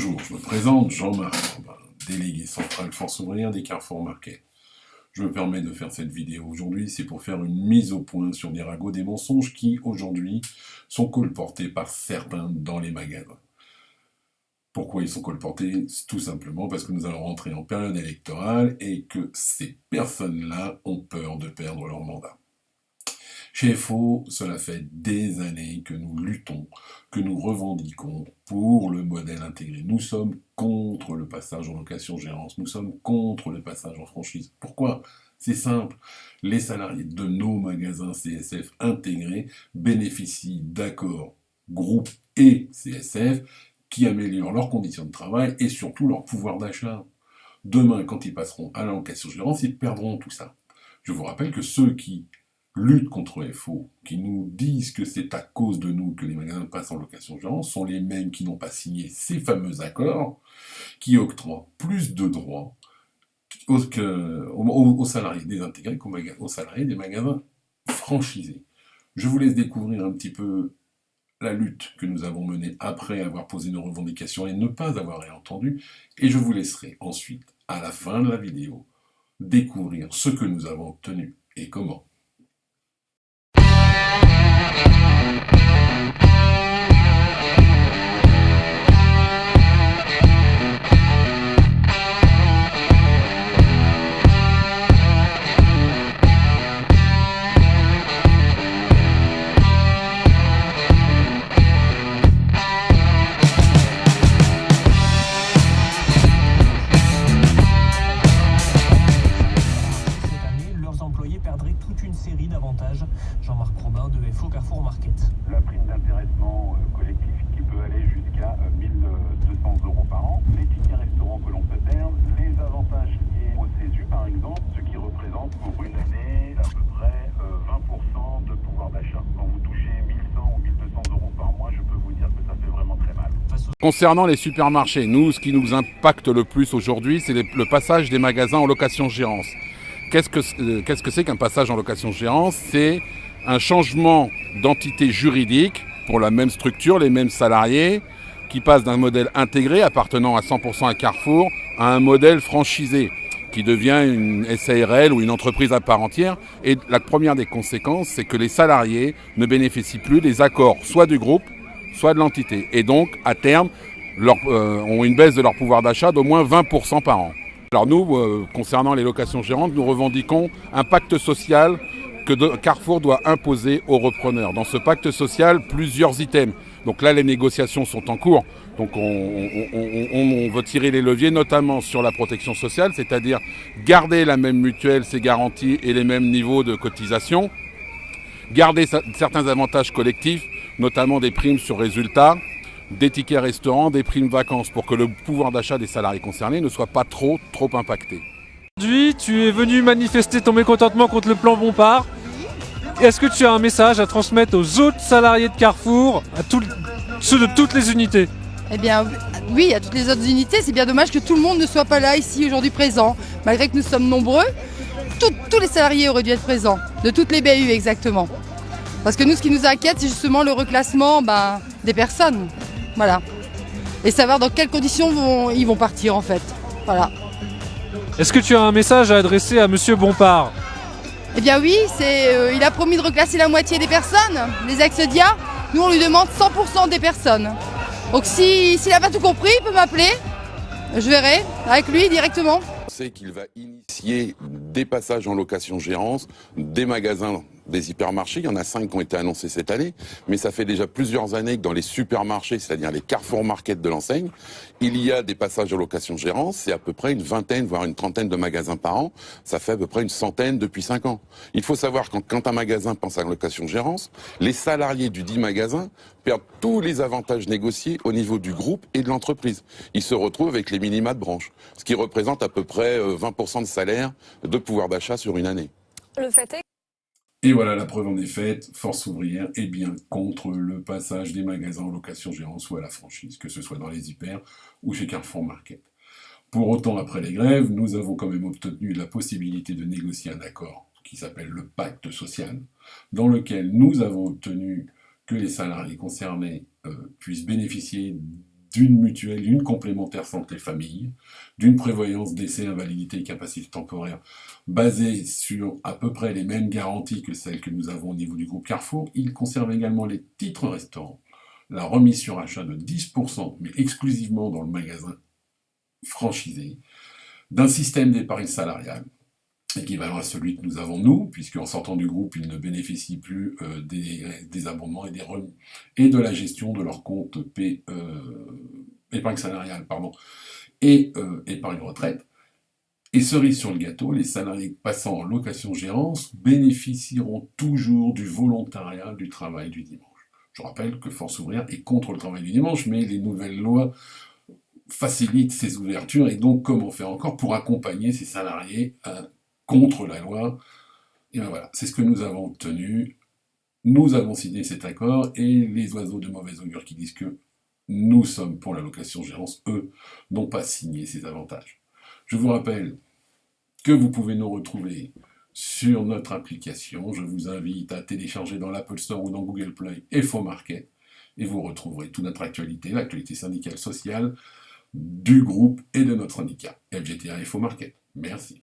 Bonjour, je me présente, Jean-Marc Robin, délégué central Force ouvrière des Carrefour Market. Je me permets de faire cette vidéo aujourd'hui, c'est pour faire une mise au point sur des ragots, des mensonges qui, aujourd'hui, sont colportés par certains dans les magasins. Pourquoi ils sont colportés? Tout simplement parce que nous allons rentrer en période électorale et que ces personnes-là ont peur de perdre leur mandat. Chez FO, cela fait des années que nous luttons, que nous revendiquons pour le modèle intégré. Nous sommes contre le passage en location-gérance, nous sommes contre le passage en franchise. Pourquoi? C'est simple, les salariés de nos magasins CSF intégrés bénéficient d'accords groupe et CSF qui améliorent leurs conditions de travail et surtout leur pouvoir d'achat. Demain, quand ils passeront à la location-gérance, ils perdront tout ça. Je vous rappelle que ceux qui luttent contre FO, qui nous disent que c'est à cause de nous que les magasins passent en location-gérance, sont les mêmes qui n'ont pas signé ces fameux accords, qui octroient plus de droits aux salariés désintégrés qu'aux salariés des magasins franchisés. Je vous laisse découvrir un petit peu la lutte que nous avons menée après avoir posé nos revendications et ne pas avoir rien entendu, et je vous laisserai ensuite, à la fin de la vidéo, découvrir ce que nous avons obtenu et comment. Série d'avantages. Jean-Marc Robin de FO Carrefour Market. La prime d'intéressement collectif qui peut aller jusqu'à 1200 € par an, les tickets restaurants que l'on peut perdre, les avantages liés au CESU par exemple, ce qui représente pour une année à peu près 20% de pouvoir d'achat. Quand vous touchez 1100 ou 1200 € par mois, je peux vous dire que ça fait vraiment très mal. Concernant les supermarchés, nous, ce qui nous impacte le plus aujourd'hui, c'est le passage des magasins en location-gérance. Qu'est-ce que c'est qu'un passage en location-gérance? C'est un changement d'entité juridique pour la même structure, les mêmes salariés, qui passe d'un modèle intégré appartenant à 100% à Carrefour à un modèle franchisé qui devient une SARL ou une entreprise à part entière. Et la première des conséquences, c'est que les salariés ne bénéficient plus des accords soit du groupe, soit de l'entité. Et donc, à terme, ont une baisse de leur pouvoir d'achat d'au moins 20% par an. Alors nous, concernant les locations gérantes, nous revendiquons un pacte social que Carrefour doit imposer aux repreneurs. Dans ce pacte social, plusieurs items. Donc là, les négociations sont en cours. Donc on veut tirer les leviers, notamment sur la protection sociale, c'est-à-dire garder la même mutuelle, ses garanties et les mêmes niveaux de cotisation, garder certains avantages collectifs, notamment des primes sur résultats, des tickets restaurants, des primes vacances, pour que le pouvoir d'achat des salariés concernés ne soit pas trop impacté. Aujourd'hui, tu es venu manifester ton mécontentement contre le plan Bompard. Est-ce que tu as un message à transmettre aux autres salariés de Carrefour, à ceux de toutes les unités? Eh bien, oui, à toutes les autres unités. C'est bien dommage que tout le monde ne soit pas là ici aujourd'hui présent, malgré que nous sommes nombreux. Tous les salariés auraient dû être présents, de toutes les BU exactement. Parce que nous, ce qui nous inquiète, c'est justement le reclassement des personnes. Voilà. Et savoir dans quelles conditions ils vont partir en fait. Voilà. Est-ce que tu as un message à adresser à Monsieur Bompard? Eh bien oui, il a promis de reclasser la moitié des personnes, les ex-DIA. Nous on lui demande 100% des personnes. Donc s'il n'a pas tout compris, il peut m'appeler. Je verrai avec lui directement. C'est qu'il va initier des passages en location-gérance, des magasins, des hypermarchés. Il y en a 5 qui ont été annoncés cette année, mais ça fait déjà plusieurs années que dans les supermarchés, c'est-à-dire les Carrefour Market de l'enseigne, il y a des passages en location-gérance. C'est à peu près une vingtaine, voire une trentaine de magasins par an. Ça fait à peu près une centaine depuis 5 ans. Il faut savoir que quand un magasin pense à la location-gérance, les salariés du dit magasin perdent tous les avantages négociés au niveau du groupe et de l'entreprise. Ils se retrouvent avec les minima de branche, ce qui représente à peu près 20% de salaire de pouvoir d'achat sur une année. Le fait est... Et voilà, la preuve en est faite, Force ouvrière est bien contre le passage des magasins en location-gérance ou à la franchise, que ce soit dans les hyper ou chez Carrefour Market. Pour autant, après les grèves, nous avons quand même obtenu la possibilité de négocier un accord qui s'appelle le pacte social, dans lequel nous avons obtenu que les salariés concernés puissent bénéficier d'une mutuelle, d'une complémentaire santé-famille, d'une prévoyance décès, invalidité et capacité temporaire basée sur à peu près les mêmes garanties que celles que nous avons au niveau du groupe Carrefour. Il conserve également les titres restaurants, la remise sur achat de 10%, mais exclusivement dans le magasin franchisé, d'un système d'épargne salariale, équivalent à celui que nous avons nous, puisqu'en sortant du groupe, ils ne bénéficient plus des abondements et de la gestion de leur compte épargne salariale et épargne retraite. Et cerise sur le gâteau, les salariés passant en location-gérance bénéficieront toujours du volontariat du travail du dimanche. Je rappelle que Force ouvrière est contre le travail du dimanche, mais les nouvelles lois facilitent ces ouvertures, et donc comment faire encore pour accompagner ces salariés contre la loi. Et bien voilà, c'est ce que nous avons obtenu. Nous avons signé cet accord, et les oiseaux de mauvais augure qui disent que nous sommes pour la location-gérance, eux, n'ont pas signé ces avantages. Je vous rappelle que vous pouvez nous retrouver sur notre application. Je vous invite à télécharger dans l'Apple Store ou dans Google Play FO Market, et vous retrouverez toute notre actualité, l'actualité syndicale sociale du groupe et de notre syndicat, FGTA FO Market. Merci.